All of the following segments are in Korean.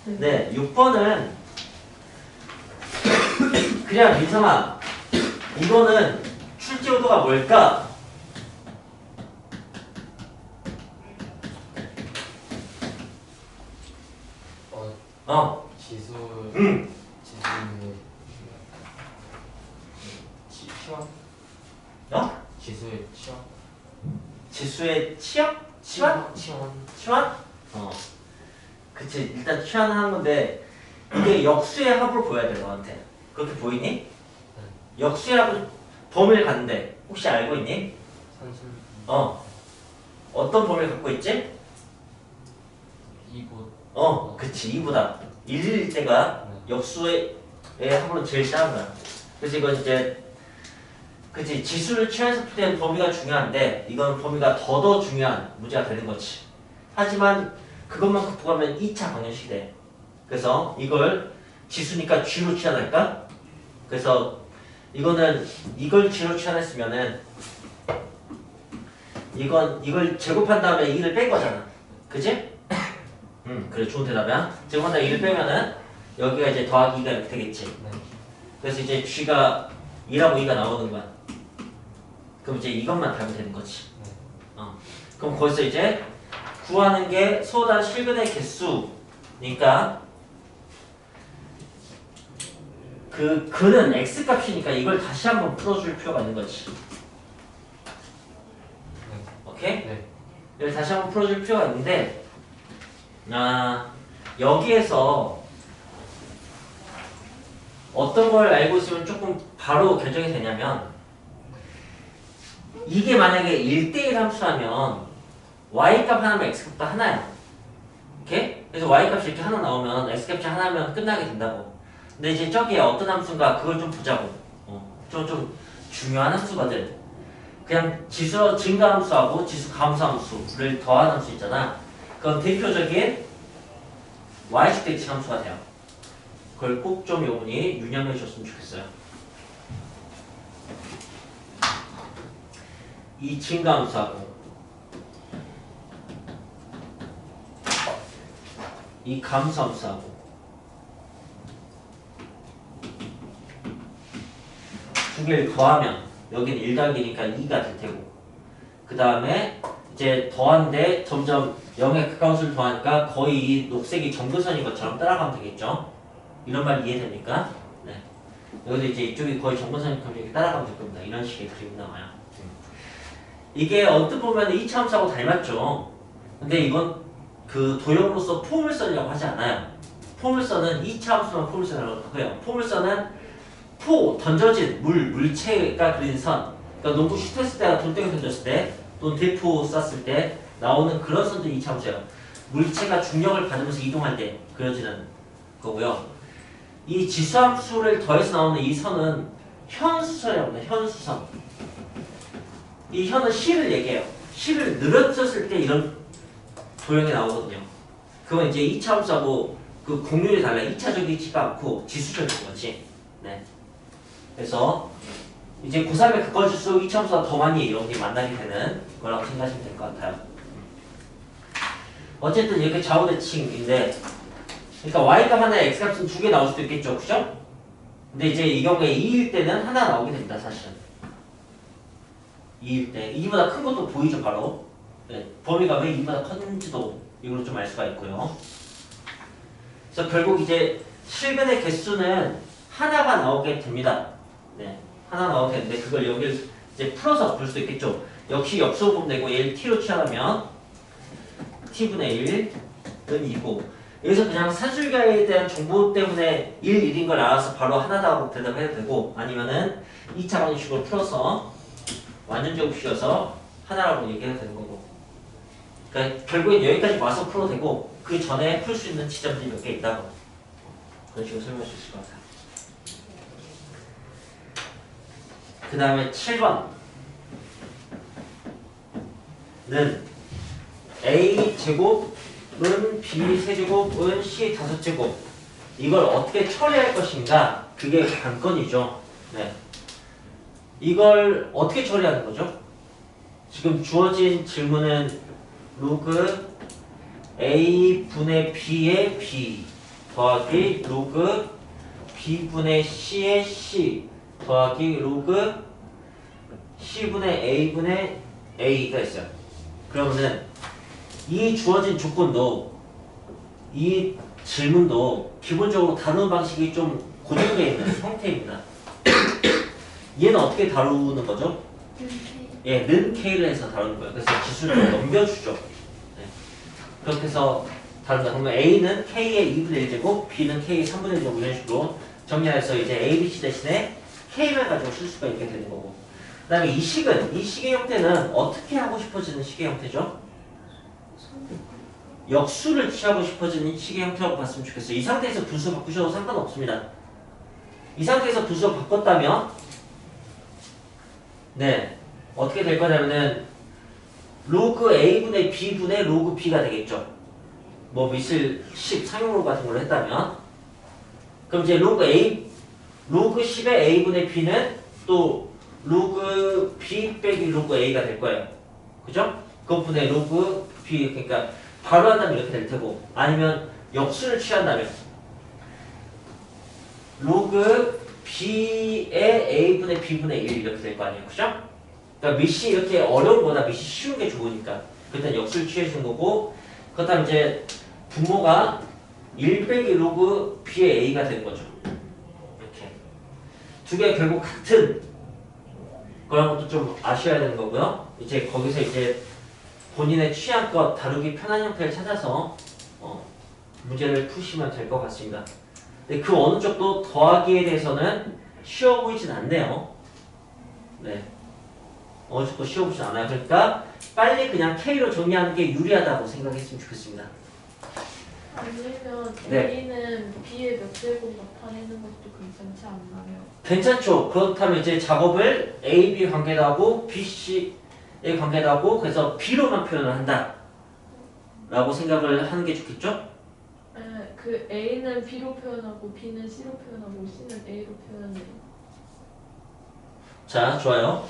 네, 6번은 그냥 민성아 이거는 출제의도가 뭘까? 지수 취업? 지수의 취업? 지수의 취업? 치환? 치환? 그치, 일단 치환하는 건데 이게 역수의 합으로 보여야 돼 너한테. 그렇게 보이니? 역수의 합은 범위를 갖는데 혹시 알고 있니? 산술 어떤 범위를 갖고 있지? 2보 그치 2보다 1일 때가 역수의 합으로 제일 작은 거야. 그래서 이건 이제 그치 지수를 취해서 풀이한 범위가 중요한데 이건 범위가 더 중요한 문제가 되는 거지. 하지만 그것만 극복하면 2차 방정식이 돼. 그래서 이걸 지수니까 G로 취환할까? 그래서 이거는 이걸 G로 취환했으면은 이걸 제곱한 다음에 2를 뺀 거잖아. 그치? 그래 좋은 대답이야. 제곱한 다음에 2를 빼면은 여기가 이제 더하기 2가 이렇게 되겠지. 그래서 이제 G가 2라고 2가 나오는 거야. 그럼 이제 이것만 달면 되는 거지. 그럼 거기서 이제 구하는 게 소단 실근의 개수니까 그는 x값이니까 이걸 다시 한번 풀어줄 필요가 있는 거지. 오케이? 이걸 다시 한번 풀어줄 필요가 있는데 여기에서 어떤 걸 알고 있으면 조금 바로 결정이 되냐면 이게 만약에 1대1 함수라면 y값 하나면 x값도 하나야. 오케이? 그래서 y값이 이렇게 하나 나오면 x값이 하나면 끝나게 된다고. 근데 이제 저기에 어떤 함수인가 그걸 좀 보자고. 좀 중요한 함수거든. 그냥 지수 증가 함수하고 지수 감소 함수를 더한 함수 있잖아. 그건 대표적인 y축 대칭 함수가 돼요. 그걸 꼭 좀 요분이 유념해 줬으면 좋겠어요. 이 증가 함수하고 이 감소 함수하고 두 개를 더하면 여기는 1 더하기니까 2가 될 테고 그 다음에 이제 더한데 점점 0에 가까운 수를 더하니까 거의 이 녹색이 정근선인 것처럼 따라가면 되겠죠? 이런 말 이해됩니까? 네. 여기도 이제 이쪽이 거의 정근선인 것처럼 이렇게 따라가면 될 겁니다. 이런 식의 그림이 나와요. 이게 언뜻 보면 2차 함수하고 닮았죠? 근데 이건 그 도형으로서 포물선이라고 하지 않아요. 포물선은 2차 함수만 포물선이라고 해요. 포물선은 던져진 물체가 그린 선, 그러니까 농구 슛했을 때나 돌덩이 던졌을 때, 또는 대포 쐈을 때 나오는 그런 선도 2차 함수예요. 물체가 중력을 받으면서 이동할 때 그려지는 거고요. 이 지수함수를 더해서 나오는 이 선은 현수선이라고 합니다. 현수선. 이 현은 실을 얘기해요. 실을 늘어졌을 때 이런 도형이 나오거든요. 그건 이제 2차 함수하고 그 공률이 달라요. 2차적이지가 않고 지수적인 거지. 네. 그래서 이제 고3에 가까워질수록 2차 함수가 더 많이 여기 만나게 되는 거라고 생각하시면 될 것 같아요. 어쨌든 이렇게 좌우대칭인데 그러니까 y값 하나에 x값은 2개 나올 수도 있겠죠. 그죠? 근데 이제 이 경우에 2일 때는 하나 나오게 됩니다. 사실은 2일 때 2보다 큰 것도 보이죠. 바로 네. 범위가 왜 2보다 컸는지도 이걸로 좀 알 수가 있고요. 그래서 결국 이제 실근의 개수는 하나가 나오게 됩니다. 네, 하나 나오게 되는데 그걸 여기를 이제 풀어서 볼 수 있겠죠. 역시 역수로 보면 되고 얘를 t로 취하면 t분의 1은 2고 여기서 그냥 산술계에 대한 정보 때문에 1, 1인 걸 알아서 바로 하나다 하고 대답해도 되고 아니면은 2차 방식으로 풀어서 완전 제곱식이어서 하나라고 얘기해도 되는 거고 그러니까 결국엔 여기까지 와서 풀어도 되고 그 전에 풀 수 있는 지점들이 몇 개 있다고 그런 식으로 설명할 수 있을 것 같아요. 그 다음에 7번은 A제곱은 B세제곱은 C5제곱 이걸 어떻게 처리할 것인가 그게 관건이죠. 네. 이걸 어떻게 처리하는 거죠? 지금 주어진 질문은 로그 A분의 B의 B 더하기 로그 B분의 C의 C 더하기 로그 C분의 A분의 A가 있어요. 그러면은 이 주어진 조건도 이 질문도 기본적으로 다루는 방식이 좀 고정되어 있는 형태입니다. 얘는 어떻게 다루는 거죠? 예, 는 K를 해서 다루는 거예요. 그래서 지수를 좀 넘겨주죠. 네. 그렇게 해서 다룬다. 그러면 A는 K의 2분의 1제곱, B는 K의 3분의 1제곱 이런 식으로 정리해서 이제 A, B, C 대신에 K만 가지고 쓸 수가 있게 되는 거고. 그 다음에 이 식의 형태는 어떻게 하고 싶어지는 식의 형태죠? 역수를 취하고 싶어지는 식의 형태라고 봤으면 좋겠어요. 이 상태에서 분수 바꾸셔도 상관없습니다. 이 상태에서 분수 바꿨다면 네 어떻게 될 거냐면은 로그 A분의 B분의 로그 B가 되겠죠. 뭐 미술 10 상용로 같은 걸 했다면 그럼 이제 로그 10의 A분의 B는 또 로그 B 빼기 로그 A가 될 거예요. 그죠? 그것분의 로그 B 그러니까 바로 한다면 이렇게 될 테고 아니면 역수를 취한다면 로그 B의 A분의 B분의 1 이렇게 될 거 아니에요. 그죠? 그러니까 밑이 이렇게 어려운 거나 밑이 쉬운 게 좋으니까 그때 역수를 취해주는 거고 그렇다면 이제 분모가 1 빼기 로그 B의 A가 되는 거죠. 이렇게 두 개 결국 같은 그런 것도 좀 아셔야 되는 거고요. 이제 거기서 이제 본인의 취향껏 다루기 편한 형태를 찾아서 문제를 푸시면 될 것 같습니다. 근데 그 어느 쪽도 더하기에 대해서는 쉬워 보이진 않네요. 네. 어느 쪽도 쉬워 보이진 않아요. 그러니까 빨리 그냥 K로 정리하는 게 유리하다고 생각했으면 좋겠습니다. 아니면 네. A는 B의 몇 제곱 나타내는 것도 괜찮지 않나요? 괜찮죠. 그렇다면 이제 작업을 A, B 관계도 하고 B, C의 관계도 하고 그래서 B로만 표현을 한다 라고 생각을 하는 게 좋겠죠? 네, 그 A는 B로 표현하고 B는 C로 표현하고 C는 A로 표현해요. 자, 좋아요.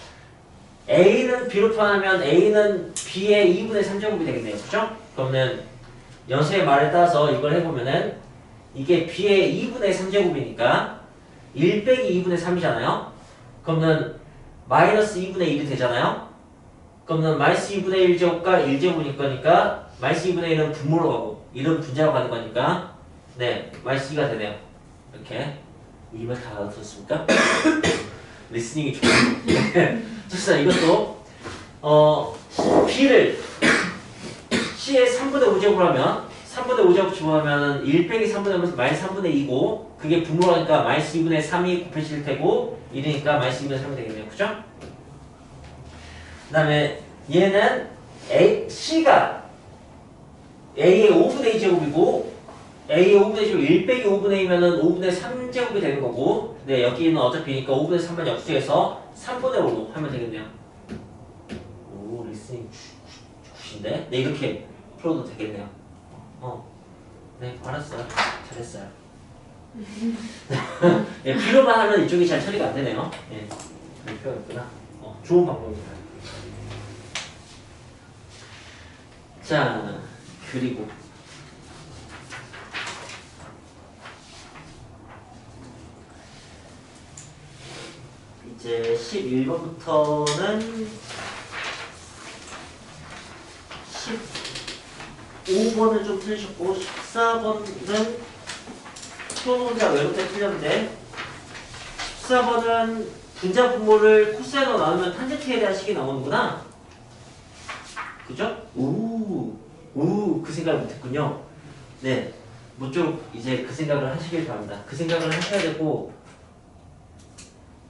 A는 B로 표현하면 A는 B의 2분의 3제곱이 되겠네요. 그죠? 그러면 연수의 말에 따라서 이걸 해보면은 이게 B의 2분의 3제곱이니까 1 빼기 2분의 3이잖아요. 그러면 마이너스 2분의 1이 되잖아요. 그러면 마이너스 2분의 1제곱과 1제곱일 거니까 마이너스 2분의 1은 분모로 가고 1은 분자로 가는 거니까 네, 마이너스 2가 되네요. 이렇게 이 말 다 알아들었습니까? 리스닝이 좋아요. 좋습니다. 이것도 B를 C의 3분의 5제곱을 하면 3분의 5제곱 집어넣으면 1 빼기 3분의 5는 마이너스 3분의 2고 그게 분모라니까 마이너스 2분의 3이 곱해질 테고 1이니까 마이너스 2분의 3이 되겠네요. 그죠? 그 다음에 얘는 C가 A의 5분의 2제곱이고 A의 5분의 2제곱 1 빼기 5분의 2면은 5분의 3제곱이 되는 거고 네, 여기는 어차피니까 5분의 3만 역수해서 3분의 5로 하면 되겠네요. 오, 리스닝 굿인데? 네, 이렇게 풀어도 되겠네요. 네, 알았어요. 잘했어요. 예, B로만 하면 이쪽이 잘 처리가 안 되네요. 예, 그럴 필요가 있구나. 좋은 방법입니다. 자, 그리고 이제 11번부터는 15번을 좀 틀리셨고 14번은 수학문제가 외롭게 틀렸는데 14번은 분자 분모를 코사인으로 나누면 탄젠트에 대한 식이 나오는구나. 그죠? 그 생각을 못했군요. 네, 모쪼록 이제 그 생각을 하시길 바랍니다. 그 생각을 하셔야 되고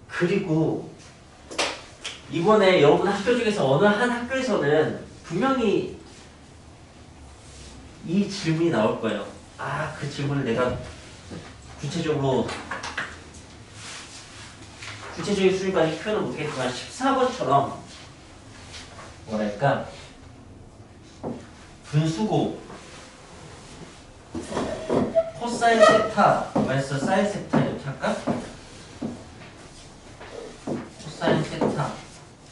그리고 이번에 여러분 학교 중에서 어느 한 학교에서는 분명히 이 질문이 나올 거예요. 그 질문을 내가 구체적인 수준까지 표현은 못했지만 14번처럼 뭐랄까 분수고 코사인 세타 마이너스 사인 세타 이렇게 할까? 코사인 세타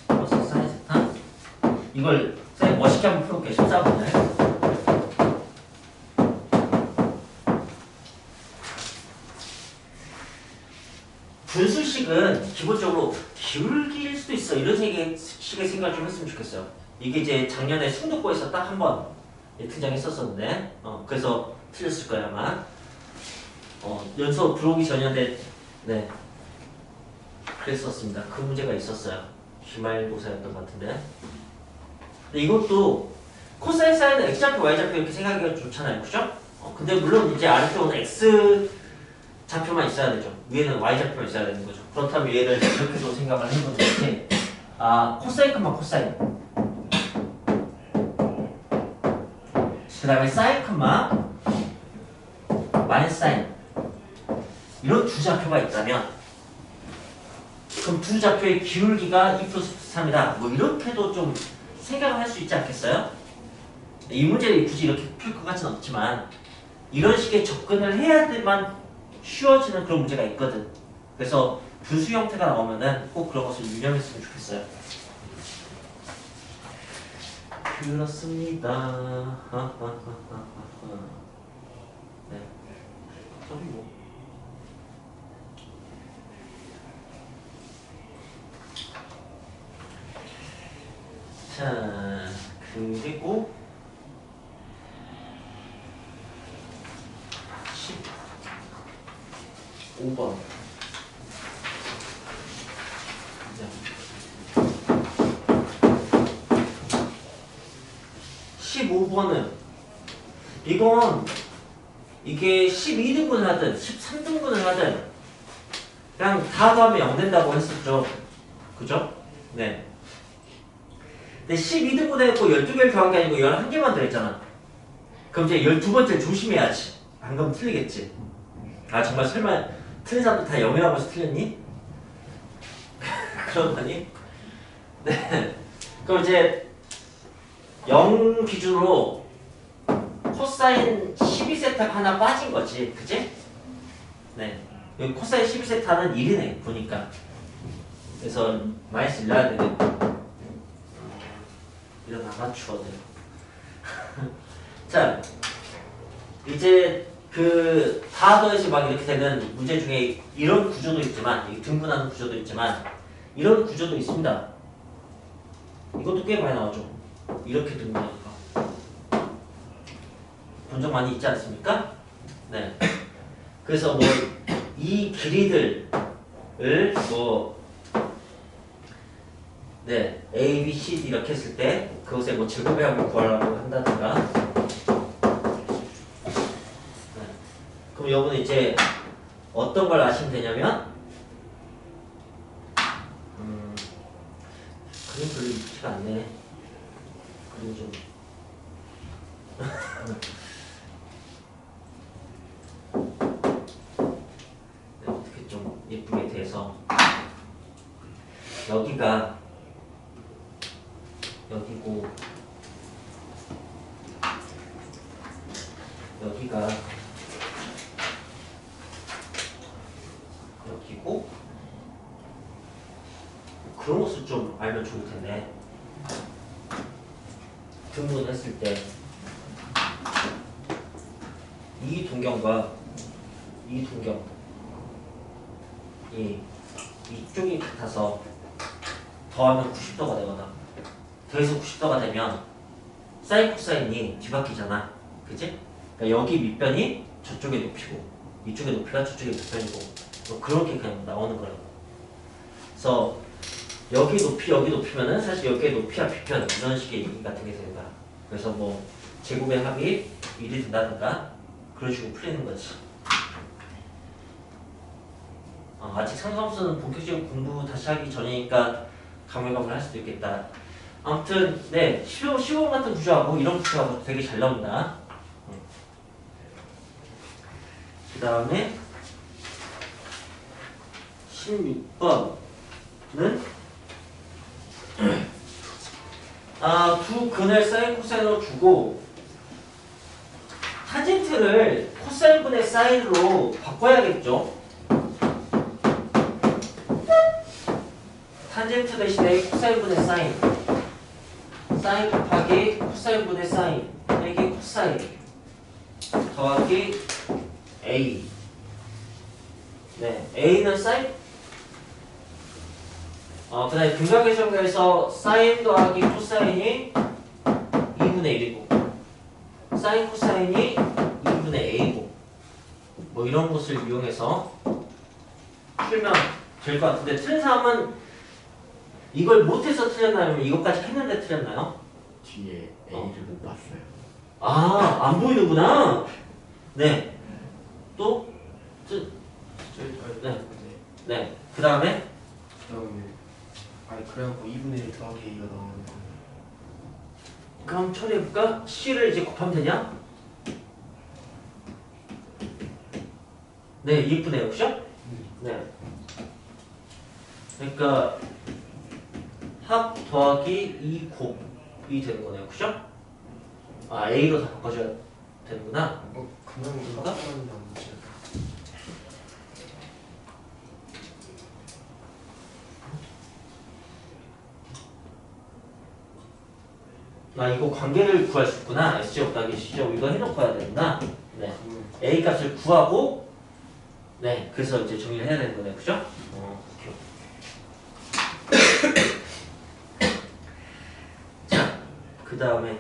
마이너스 사인 세타 이걸 멋있게 한번 풀어볼게요. 14번을 식은 기본적으로 기울기일 수도 있어. 이런 식의 생각을 좀 했으면 좋겠어요. 이게 이제 작년에 승독보에서 딱 한 번 등장했었었는데, 그래서 틀렸을 거야 아마. 연수 들어오기 전이었는데, 네, 그랬었습니다. 그 문제가 있었어요. 기말고사였던 것 같은데. 근데 이것도 코사인 사인은 x좌표, y좌표 이렇게 생각하기가 좋잖아요, 그죠? 근데 물론 이제 아래쪽은 x 좌표만 있어야 되죠. 위에는 y좌표만 있어야 되는 거죠. 그렇다면 얘를 이렇게도 생각을 해보는 게, 코사인 컴마 코사인, 그 다음에 사인 컴마 마이너스 사인, 이런 두 좌표가 있다면, 그럼 두 좌표의 기울기가 2 플러스 3이다. 뭐 이렇게도 좀 생각을 할 수 있지 않겠어요? 이 문제를 굳이 이렇게 풀 것 같지는 없지만 이런 식의 접근을 해야만 쉬워지는 그런 문제가 있거든. 그래서 분수 형태가 나오면은 꼭 그런 것을 유념했으면 좋겠어요. 그렇습니다. 네. 저기 뭐. 자, 그리고 15번. 15번은 이건 이게 12등분을 하든 13등분을 하든 그냥 다 더하면 0 된다고 했었죠. 그죠? 네. 근데 12등분 했고 12개를 더한 게 아니고 11개만 더했잖아. 그럼 이제 12번째 조심해야지. 안 그러면 틀리겠지. 정말 설마 틀린 사람들 다 0이라고 해서 틀렸니? 그런 거니? 네. 그럼 이제 0 기준으로 코사인 12세타가 하나 빠진 거지. 그치? 네. 여기 코사인 12세타는 1이네. 보니까. 그래서 마이너스 1 넣어야 되겠네. 이런 아마추어들. 자, 이제 다 더해서 막 이렇게 되는 문제 중에 이런 구조도 있지만, 등분하는 구조도 있지만, 이런 구조도 있습니다. 이것도 꽤 많이 나오죠. 이렇게 등분하니까. 본 적 많이 있지 않습니까? 네. 그래서 뭐, 이 길이들을 네, A, B, C, D 이렇게 했을 때 그것의 뭐 제곱의 합을 구하라고 한다든가. 네. 그럼 여러분 이제 어떤 걸 아시면 되냐면 그림 별로 좋지가 않네. 그림 좀 네, 어떻게 좀 예쁘게 돼서 여기가 여기고 여기가 여기고 그런 것을 좀 알면 좋을 텐데 등분했을 때 이 동경과 이 동경 이쪽이 같아서 더하면 90도가 되거든. 더해서 90도가 되면 사인 코사인이 뒤바뀌잖아. 그치? 그러니까 여기 밑변이 저쪽의 높이고 이쪽의 높이가 저쪽의 밑변이고 뭐 그렇게 그냥 나오는 거라고. 그래서 여기 높이면은 사실 여기의 높이와 비편 이런 식의 얘기 같은 게 되는 거야. 그래서 뭐 제곱의 합이 1이 된다든가 그런 식으로 풀리는 거지. 아직 상수함수는 본격적인 공부 다시 하기 전이니까 가물가물 할 수도 있겠다. 아무튼 네, 15번 같은 구조하고 이런 구조하고 되게 잘 나옵니다. 그 다음에 16번은 두 근을 사인 코사인으로 주고 탄젠트를 코사인분의 사인으로 바꿔야겠죠. 탄젠트 대신에 코사인분의 사인, 사인 곱하기 코사인분의 사인 빼기 코사인 더하기 A. 네, A는 사인 그 다음에 근각계정에서 사인 더하기 코사인이 2분의 1이고 사인 코사인이 2분의 a이고 뭐 이런 것을 이용해서 풀면 될 것 같은데 틀린 사람은 이걸 못해서 틀렸나요? 아니면 이것까지 했는데 틀렸나요? 뒤에 A를 못 봤어요. 아, 안 보이는구나. 네. 또? 네. 네. 그 다음에 그다음에 아니 그래갖고 2분의 1 더하기 A가 나오는 거. 그럼 처리해볼까? C를 이제 곱하면 되냐? 네, 2분의 6이죠? 네. 그러니까 합 더하기 2 곱이 되는 거네요. 그죠? 아, A로 다 바꿔줘야 되는구나. 그냥 그런가? 깜깜하는 나오지. 아, 이거 관계를 구할 수 있구나. S제곱 더하기 C제곱 이거 해놓고 해야 되는구나. 네. A 값을 구하고 네, 그래서 이제 정리를 해야 되는 거네요. 그죠? 오케이. 자, 그 다음에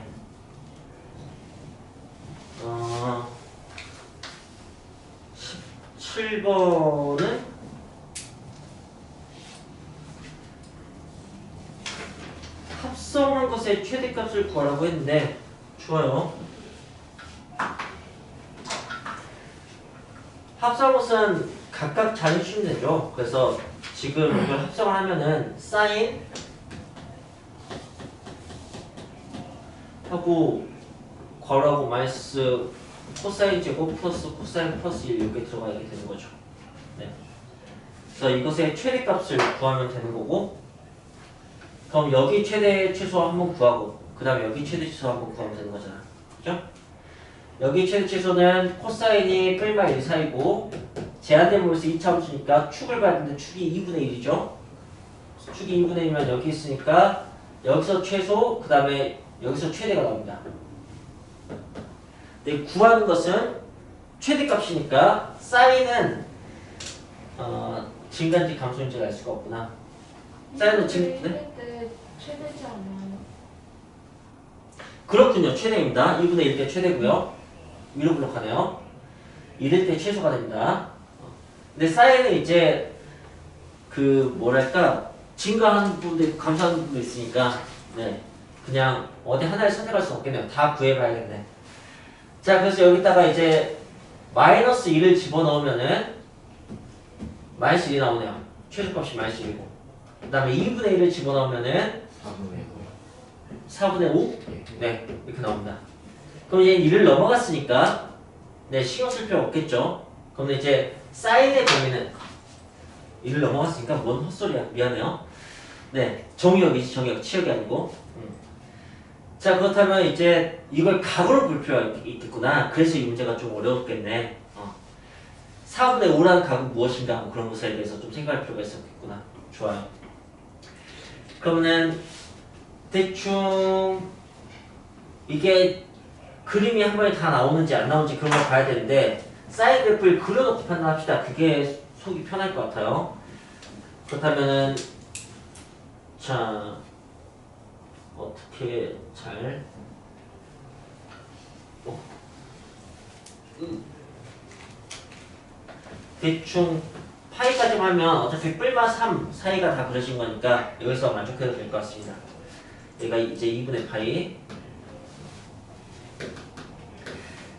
17번은 합성한 것의 최대값을 구하라고 했는데 좋아요. 합성한 것은 각각 잘 해주시면 되죠. 그래서 지금 이걸 합성을 하면은 사인 하고 괄호하고 마이너스 코사인 제곱 플러스 코사인 플러스 1 이렇게 들어가게 되는 거죠. 네. 그래서 이것의 최대값을 구하면 되는 거고 그럼 여기 최대 최소 한번 구하고 그 다음에 여기 최대 최소 한번 구하면 되는 거잖아. 그죠? 여기 최대 최소는 코사인이 뿔마 1 사이고 제한된 범위에서 2차함수니까 축을 봐야 되는데 축이 2분의 1이죠. 축이 2분의 1이면 여기 있으니까 여기서 최소 그 다음에 여기서 최대가 나옵니다. 근데 구하는 것은 최대값이니까 사인은 증가인지 감소인지 알 수가 없구나. 사인은 이럴 때 최대지 않나요? 그렇군요. 최대입니다. 2분의 1 때 최대고요. 위로 블록하네요. 이럴 때 최소가 됩니다. 근데 사인은 이제 그 뭐랄까 증가하는 부분도 있고 감소하는 부분도 있으니까 네 그냥 어디 하나를 선택할 수 없겠네요. 다 구해봐야겠네. 자, 그래서 여기다가 이제 마이너스 1을 집어넣으면은 마이너스 1이 나오네요. 최소값이 마이너스 1이고 그 다음에 2분의 1을 집어넣으면은 4분의 5? 네, 이렇게 나옵니다. 그럼 이제 1을 넘어갔으니까 네, 신경 쓸 필요 없겠죠. 그럼 이제 사인의 범위는 1을 넘어갔으니까 뭔 헛소리야. 미안해요. 네, 정의역이지 정의역, 치역이 아니고. 자, 그렇다면 이제 이걸 각으로 볼 필요가 있겠구나. 그래서 이 문제가 좀 어려웠겠네. 4분의 5라는 각은 무엇인가 뭐 그런 것에 대해서 좀 생각할 필요가 있었겠구나. 좋아요. 그러면은 대충 이게 그림이 한 번에 다 나오는지 안 나오는지 그런 걸 봐야 되는데 사인 그래프를 그려놓고 판단합시다. 그게 속이 편할 것 같아요. 그렇다면은 자 어떻게 잘 대충 파이까지만 하면 어차피 뿔마 3 사이가 다 그려진 거니까 여기서 만족해도 될 것 같습니다. 얘가 이제 2분의 파이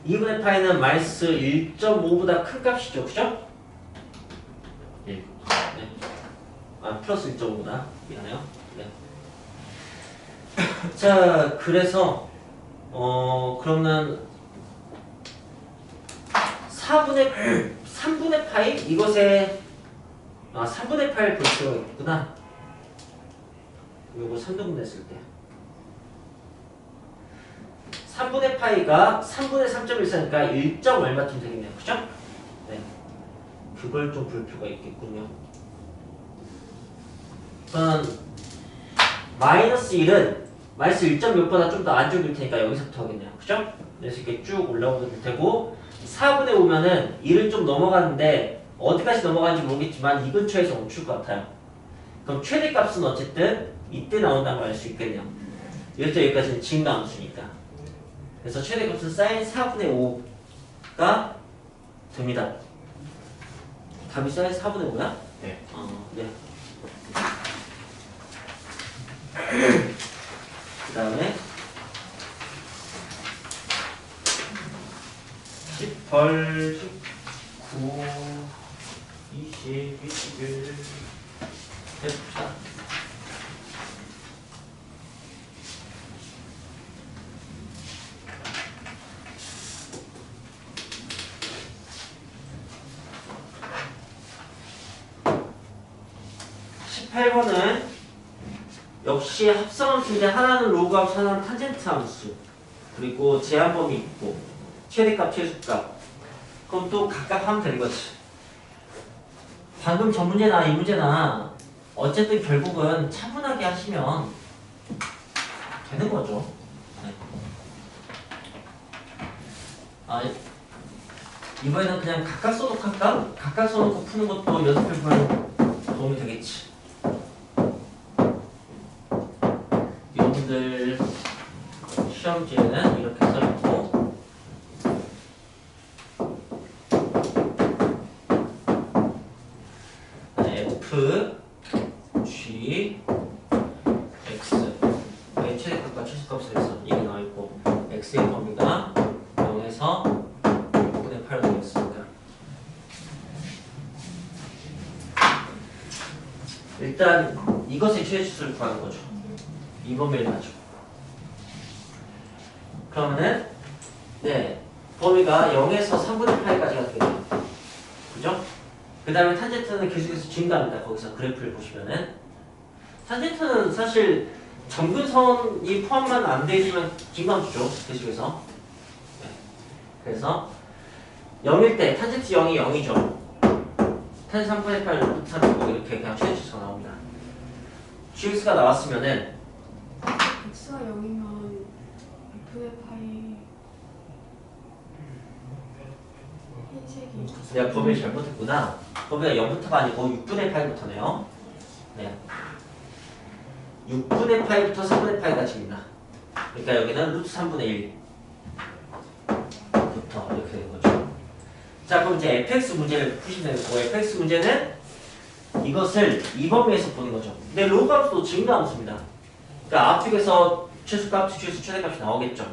2분의 파이는 마이너스 1.5보다 큰 값이죠. 그죠? 예. 네. 아, 플러스 1.5보다 미안해요. 네. 자, 그래서 그러면 3분의 파이? 이것에 3분의 파이를 볼 필요가 있구나. 요거 3등분 했을 때 3분의 파이가 3분의 3.14니까 1. 얼마쯤 되겠네요. 그죠? 네. 그걸 좀 볼 필요가 있겠군요. 마이너스 1은 마이너스 1.6보다 좀 더 안쪽일 테니까 여기서부터 하겠네요. 그죠? 그래서 이렇게 쭉 올라오면 될 테고 4분의 5면은 1을 좀 넘어가는데 어디까지 넘어가는지 모르겠지만 이 근처에서 멈출 것 같아요. 그럼 최대값은 어쨌든 이때 나온다는 걸 알 수 있겠네요. 여기부터 여기까지는 진감수니까. 그래서 최대값은 사인 4분의 5가 됩니다. 답이 사인 4분의 5야? 네. 네. 그 다음에 18, 19, 20, 21 해봅시다. 팔 번은 역시 합성함수인데 하나는 로그 함수, 하나는 탄젠트 함수, 그리고 제한범위 있고 최대값, 최소값. 그럼 또 각각 하면 되는 거지. 방금 전 문제나 이 문제나 어쨌든 결국은 차분하게 하시면 되는 거죠. 네. 이번에는 그냥 각각 써놓을까? 각각 써놓고 푸는 것도 연습해보면 도움이 되겠지. 여러분들 시험지에는 이렇게 써있고, F, G, X 의 최대값과 최소값에 대해서 이게 나와있고, X의 범위가 0에서 6분의 8로 되겠습니다. 일단 이것의 최대치수를 구하는 거죠. 이 범위를 가지고. 그러면은 네, 범위가 0에서 3분의 8까지가 되겠네요. 그죠? 그 다음에 탄젠트는 계속해서 증가합니다. 거기서 그래프를 보시면은 탄젠트는 사실 점근선이 포함만 안 돼 있으면 증가함수죠. 계속해서. 네. 그래서 0일 때 탄젠트 0이 0이죠. 탄 3분의 8 루트 3이고 이렇게 그냥 최대치수가 나옵니다. GX가 나왔으면은 x가 0이면 f의 파이 흰색이 내가 범위를 잘못했구나. 범위가 0부터가 아니고 6분의 8부터네요. 네. 6분의 8부터 3분의 8까지입니다. 그러니까 여기는 루트 3분의 1부터 이렇게 되는 거죠. 자, 그럼 이제 fx 문제를 푸시면 되고, fx 문제는 이것을 이 범위에서 보는 거죠. 근데 로그 함수도 증가함수입니다. 그러니까 앞쪽에서 최소값, 최소, 최대값이 나오겠죠.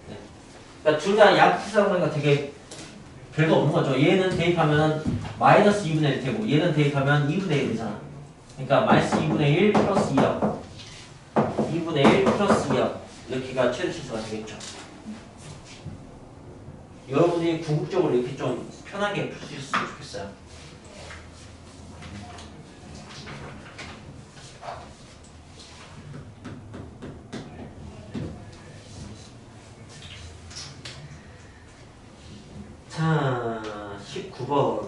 네. 그러니까 둘 다 약분하는 거니까 되게 별거 없는 거죠. 얘는 대입하면 마이너스 2분의 1 되고, 얘는 대입하면 2분의 1이잖아. 그러니까 마이너스 2분의 1 플러스 2역, 2분의 1 플러스 2역, 이렇게가 최대치수가 되겠죠. 여러분이 궁극적으로 이렇게 좀 편하게 풀 수 있었으면 좋겠어요. 자, 19번.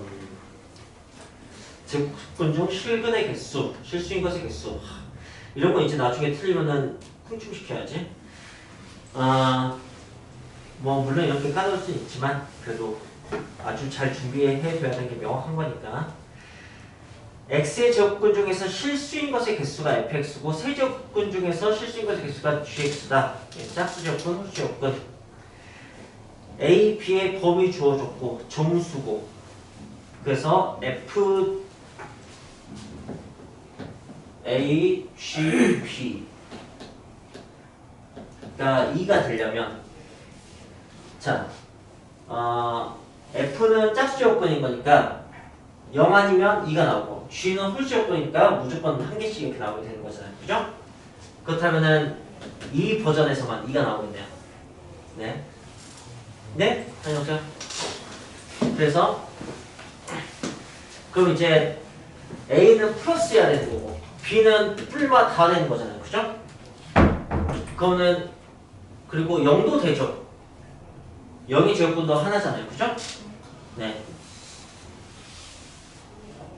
제곱근 중 실근의 개수, 실수인 것의 개수. 이런 거 이제 나중에 틀리면은 흥충시켜야지. 뭐 물론 이렇게 까놓을 수는 있지만 그래도 아주 잘 준비해줘야 되는 게 명확한 거니까. x의 제곱근 중에서 실수인 것의 개수가 fx고 세제곱근 중에서 실수인 것의 개수가 gx다. 짝수 제곱근, 홀수 제곱근. A, B의 범위 주어졌고 정수고, 그래서 F, A, G, B 가 2가 되려면, 자, F는 짝수 제곱근인 거니까 0 아니면 2가 나오고, G는 홀수 제곱근이니까 무조건 한 개씩 이렇게 나오게 되는 거잖아요. 그죠? 그렇다면은 이 버전에서만 2가 나오겠네요. 네. 네? 다녀오세요. 그래서 그럼 이제 A는 플러스해야 되는 거고 B는 뿔마 다 되는 거잖아요. 그죠? 그거는 그리고 0도 되죠. 0의 제곱근도 하나잖아요. 그죠? 네.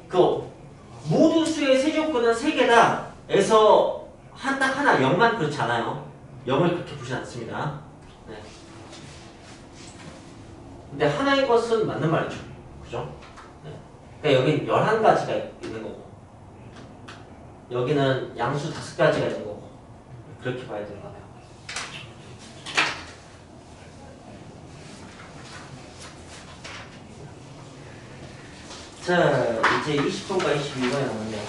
그 모든 수의 세제곱근은 3개다 에서 딱 하나 0만 그렇지 않아요. 0을 그렇게 보지 않습니다. 네. 근데 하나인 것은 맞는 말이죠. 그죠? 네. 그러니까 여기 11가지가 있는 거고. 여기는 양수 5가지가 있는 거고 그렇게 봐야 되는 거네요. 자, 이제 20번과 21번이 남았네요.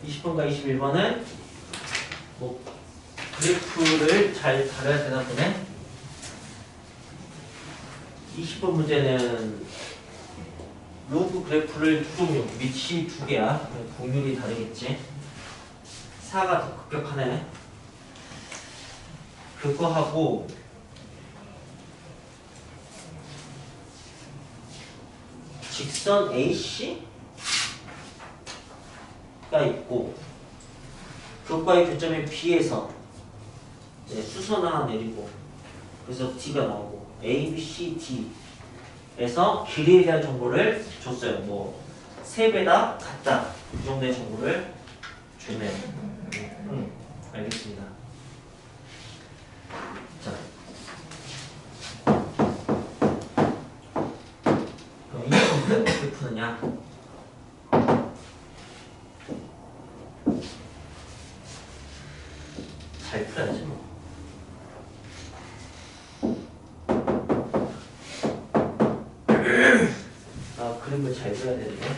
20번과 21번은 뭐 그래프를 잘 다뤄야 되나 보네. 20번 문제는 로그 그래프를 두 종류, 밑이 2개야. 곡률이 다르겠지. 4가 더 급격하네. 그거 하고 직선 AC가 있고 그것과의 교점인 B에서 수선 하나 내리고 그래서 D가 나오고 A, B, C, D에서 길이에 대한 정보를 줬어요. 뭐 3배다, 같다 이 정도의 정보를 주네요. 알겠습니다. 자, 그럼 이 문제는 어떻게 푸느냐? 잘 풀어야지 뭐. 아, 그림을 잘 그려야 되는데.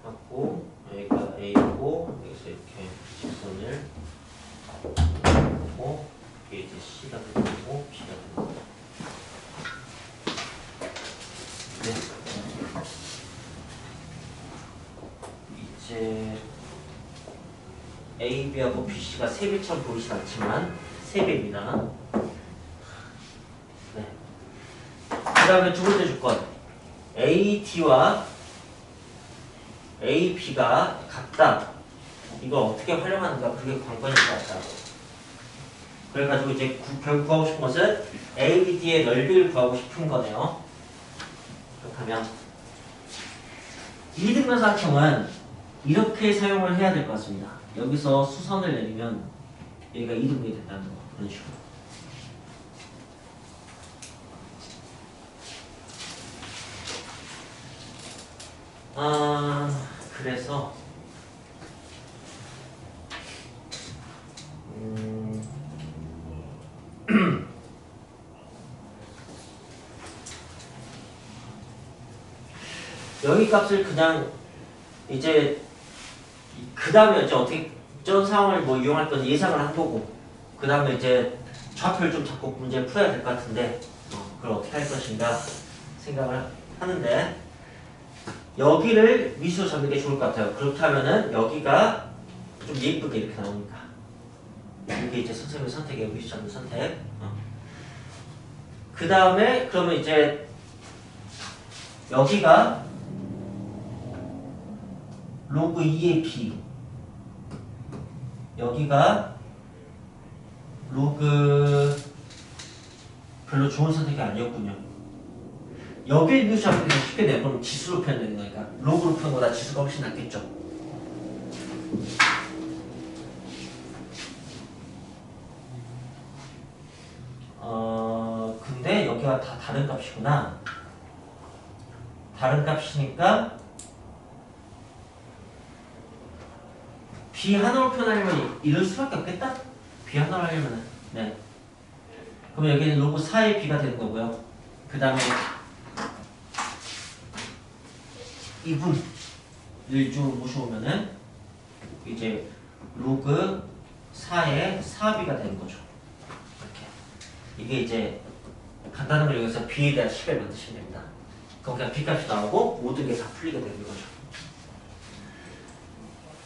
하고 여기가 A고 여기서 이렇게 직선을 하고 이게 이제 C가 되고 B가 되고. 네. 이제 A, B하고 B, C가 3배처럼 보이진 않지만 3배입니다. 네. 그 다음에 두 번째 조건 A, D와 A, B가 같다. 이걸 어떻게 활용하는가 그게 관건인 것 같다. 그래가지고 이제 결국 구하고 싶은 것은 A, B, D의 넓이를 구하고 싶은 거네요. 그렇다면 2등변삼각형은 이렇게 사용을 해야 될 것 같습니다. 여기서 수선을 내리면 여기가 2등분이 된다는 거. 그런 식으로. 그래서 여기 값을 그냥 이제 그 다음에 이제 어떻게 전 상황을 뭐 이용할 건 예상을 한 거고 그 다음에 이제 좌표를 좀 잡고 문제 풀어야 될 것 같은데 그걸 어떻게 할 것인가 생각을 하는데 여기를 미수로 잡는 게 좋을 것 같아요. 그렇게 하면은 여기가 좀 예쁘게 이렇게 나오니까 이게 이제 선생님의 선택이에요. 미수 잡는 선택. 그 다음에 그러면 이제 여기가 로그 2의 B 여기가 로그 별로 좋은 선택이 아니었군요. 여기를 미수 잡는 게 쉽게 돼요. 그럼 지수로 표현되는 거니까 로그로 푸는 거보다 지수가 훨씬 낫겠죠. 근데 여기가 다 다른 값이구나. 다른 값이니까 B 하나로 표현하려면 이럴 수밖에 없겠다? B 하나로 하려면은 네. 그럼 여기는 로그 4의 B가 되는 거고요. 그 다음에 2분을 이쪽으로 모셔오면은 이제 로그 4의 4B가 되는 거죠. 이렇게. 이게 이제 간단한 걸 여기서 B에 대한 식을 만드시면 됩니다. 그럼 그냥 B값이 나오고 모든 게 다 풀리게 되는 거죠.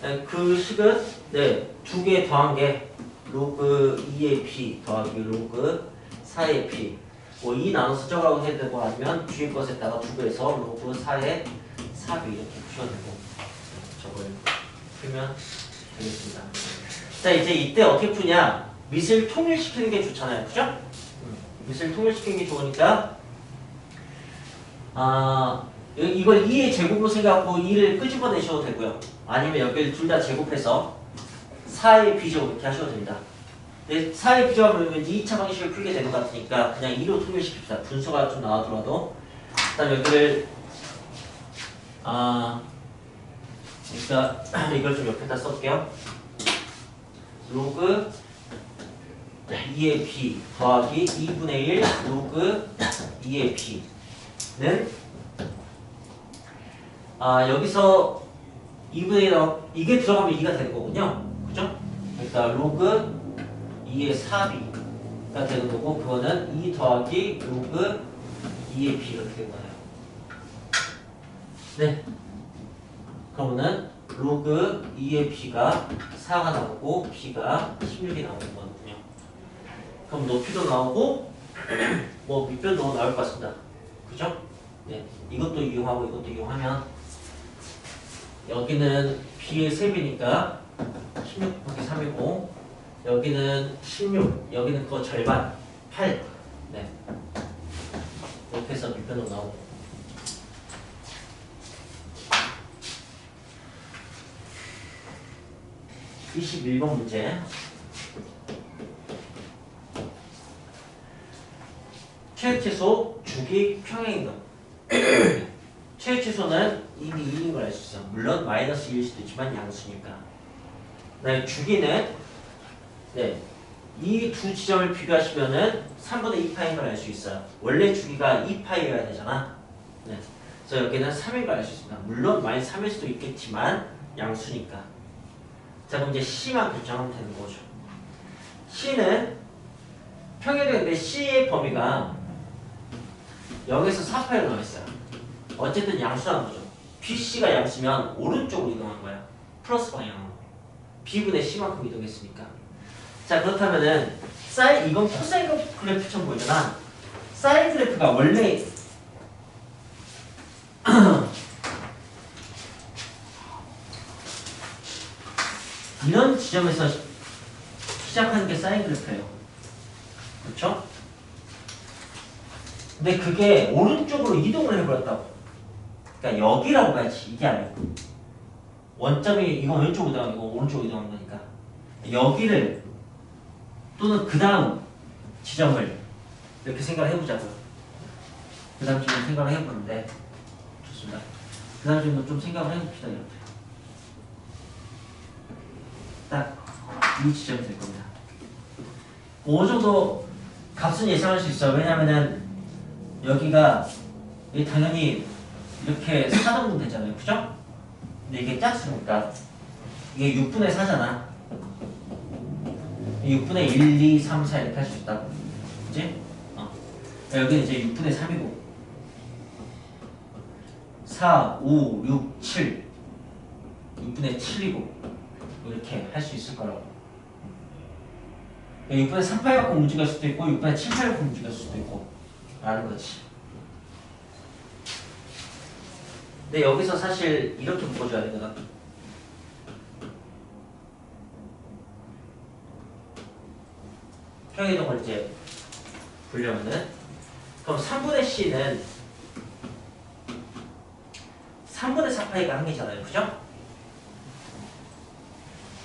네, 그 식은 네, 두 개 더한 게 로그 2의 B 더하기 로그 4의 B 뭐 2 나눠서 적으라고 해도 되고 아니면 뒤에 것에다가 두배해서 로그 4의 4B 이렇게 푸셔도 되고 저걸 풀면 되겠습니다. 자 이제 이때 어떻게 푸냐 밑을 통일시키는 게 좋잖아요. 그죠? 밑을 통일시키는 게 좋으니까 이걸 2의 제곱으로 생각하고 2를 끄집어내셔도 되고요. 아니면 여기를 둘 다 제곱해서 4의 b제곱 이렇게 하셔도 됩니다. 근데 4의 b제곱하면 왠지 2차 방식을 풀게 되는 것 같으니까 그냥 2로 통일시킵시다. 분수가 좀 나와더라도. 일단 여기를 그러니까 이걸 좀 옆에다 써볼게요. 로그 2의 b 더하기 2분의 1 로그 2의 b는 여기서 2분의 1 이게 들어가면 2가 되는 거군요. 그죠? 그러니까 로그 2의 4b가 되는 거고 그거는 2 더하기 로그 2의 b 이렇게 되는 거예요. 네. 그러면은 로그 2의 b가 4가 나오고 b가 16이 나오는 거거든요. 그럼 높이도 나오고 뭐 밑변도 나올 것 같습니다. 그죠? 네. 이것도 이용하고 이것도 이용하면 여기는 b의 3배니까 16 곱하기 3이고 여기는 16 여기는 그거 절반 8 네. 이렇게 해서 밑변도 나오고 21번 문제. 최애치수 주기 평행이동. 최애치수는 이미 1인 걸 알 수 있어. 물론 마이너스 1일 수도 있지만 양수니까. 네, 주기는 네, 이 두 지점을 비교하시면은 3분의 2파인 걸 알 수 있어요. 원래 주기가 2파이여야 되잖아. 네, 그래서 여기는 3인 걸 알 수 있습니다. 물론 마이너스 3일 수도 있겠지만 양수니까. 자, 그럼 이제 C만 결정하면 되는 거죠. C는 평행이동인데 C의 범위가 0에서 4파이로 나와 있어요. 어쨌든 양수라는 거죠. BC가 양수면 오른쪽으로 이동한 거야. 플러스 방향으로. B분의 C만큼 이동했으니까. 자, 그렇다면은 이건 코사인 그래프처럼 보이잖아. 사인 그래프가 원래 이런 지점에서 시작하는 게 사인 그래프예요. 그렇죠? 근데 그게 오른쪽으로 이동을 해버렸다고. 그러니까 여기라고 봐야지. 이게 아니고. 원점이 이건 왼쪽으로 이동하고 이건 오른쪽으로 이동한 거니까. 여기를 또는 그 다음 지점을 이렇게 생각을 해보자고요. 그 다음 지점 생각을 해보는데 좋습니다. 그 다음 지점도 좀 생각을 해봅시다. 이렇게. 딱 이 지점이 될 겁니다. 어느 정도 값은 예상할 수 있어요. 왜냐면은 여기가 당연히 이렇게 4등분 되잖아요. 그죠? 근데 이게 짝수니까 이게 6분의 4잖아. 6분의 1, 2, 3, 4 이렇게 할 수 있다고. 그치? 여기는 이제 6분의 3이고 4, 5, 6, 7 6분의 7이고 이렇게 할 수 있을 거라고. 6분의 3파이 갖고 움직일 수도 있고 6분의 7파이 갖고 움직일 수도 있고 라는 거지. 근데 여기서 사실 이렇게 묶어줘야 되거든. 평행이동을 이제 보려면은 그럼 3분의 C는 3분의 4파이가 한 개잖아요. 그죠?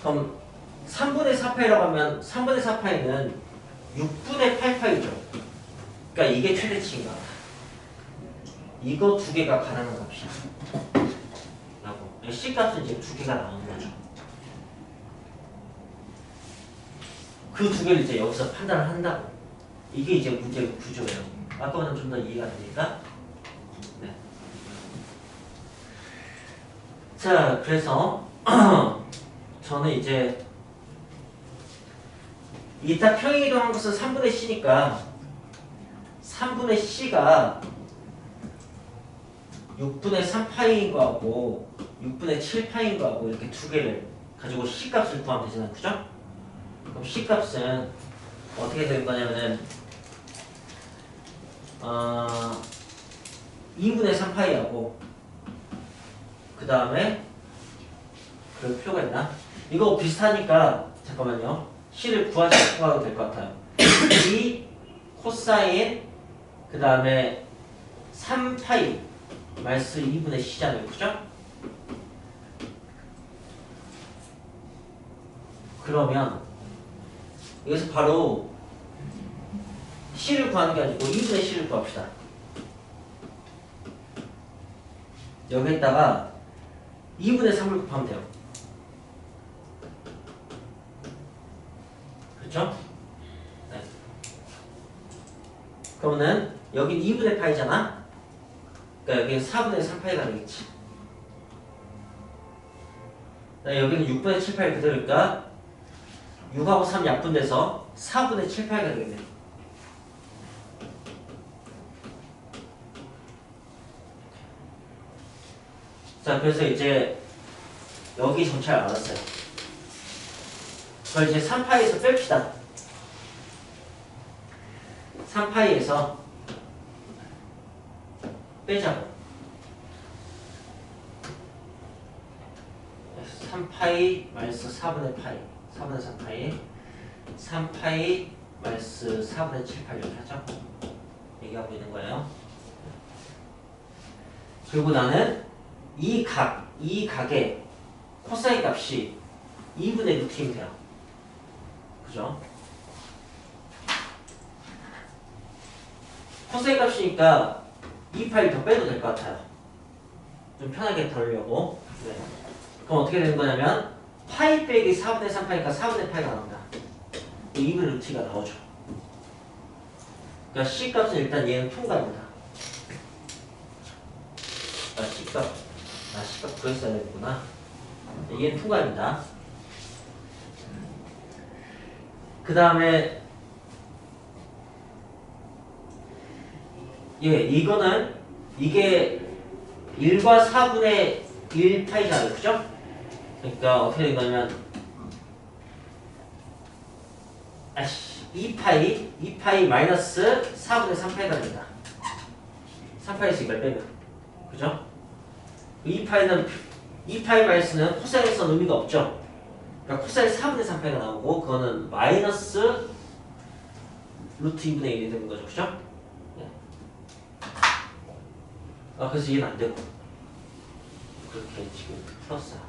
그럼 3분의 4파이라고 하면 3분의 4파이는 6분의 8파이죠. 그러니까 이게 최대치인 것 같아. 이거 두 개가 가능한 값이야. 라고. C 값은 이제 두 개가 나오는 거죠. 그 두 개를 이제 여기서 판단을 한다고. 이게 이제 문제의 구조예요. 아까보다는 좀 더 이해가 되니까. 네. 자, 그래서 저는 이제 이따 평행이동한 것은 3분의 C니까 3분의 C가 6분의 3파이인 거하고 6분의 7파이인 거하고 이렇게 두 개를 가지고 C값을 구하면 되잖아요. 그죠? 그럼 C값은 어떻게 될 거냐면은 2분의 3파이하고 그 다음에 그럴 필요가 있나? 이거 비슷하니까 잠깐만요. C를 구하셔도 될 것 같아요. 2 코사인 그 다음에 3파이 마이너스 2분의 c잖아요. 그죠? 그러면 여기서 바로 c를 구하는 게 아니고 2분의 c를 구합시다. 여기에다가 2분의 3을 곱하면 돼요. 그렇죠? 네. 그러면은 여긴 2분의 파이잖아. 그러니까 여기는 4분의 3파이가 되겠지. 여기는 6분의 7파이 그대로니까 6하고 3 약분돼서 4분의 7파이가 되겠네. 자, 그래서 이제 여기 전체를 알았어요. 그걸 이제 3파이에서 뺍시다. 3파이에서 빼자고. 3파이 마이너스 4분의 파이 4분의 3파이 3파이 마이너스 4분의 7파이 이렇게 하자고 얘기하고 있는 거예요. 그리고 나는 이 각의 코사인 값이 2분의 루트인 돼요. 그죠? 코사인 값이니까 2파이 더 빼도 될 것 같아요. 좀 편하게 덜려고. 네. 그럼 어떻게 되는 거냐면 파이 빼기 4분의 3파이니까 4분의 파이가 나온다. 2분의 루트가 나오죠. 그러니까 C 값은 일단 얘는 통과입니다. C 값 구했어야 되겠구나. 얘는 통과입니다. 그 다음에 이거는 이게 1과 4분의 1 파이잖아요. 그죠? 그러니까 어떻게 된 거냐면 2파이 마이너스 4분의 3파이가 됩니다. 3파이에서 이걸 빼면. 그죠? 2파이 마이너스는 코사인에서는 의미가 없죠. 그러니까 코사인 4분의 3파이가 나오고 그거는 마이너스 루트 2분의 1이 되는 거죠. 그죠? 네. 그래서 이해는 안 되고 그렇게 지금 풀었어요.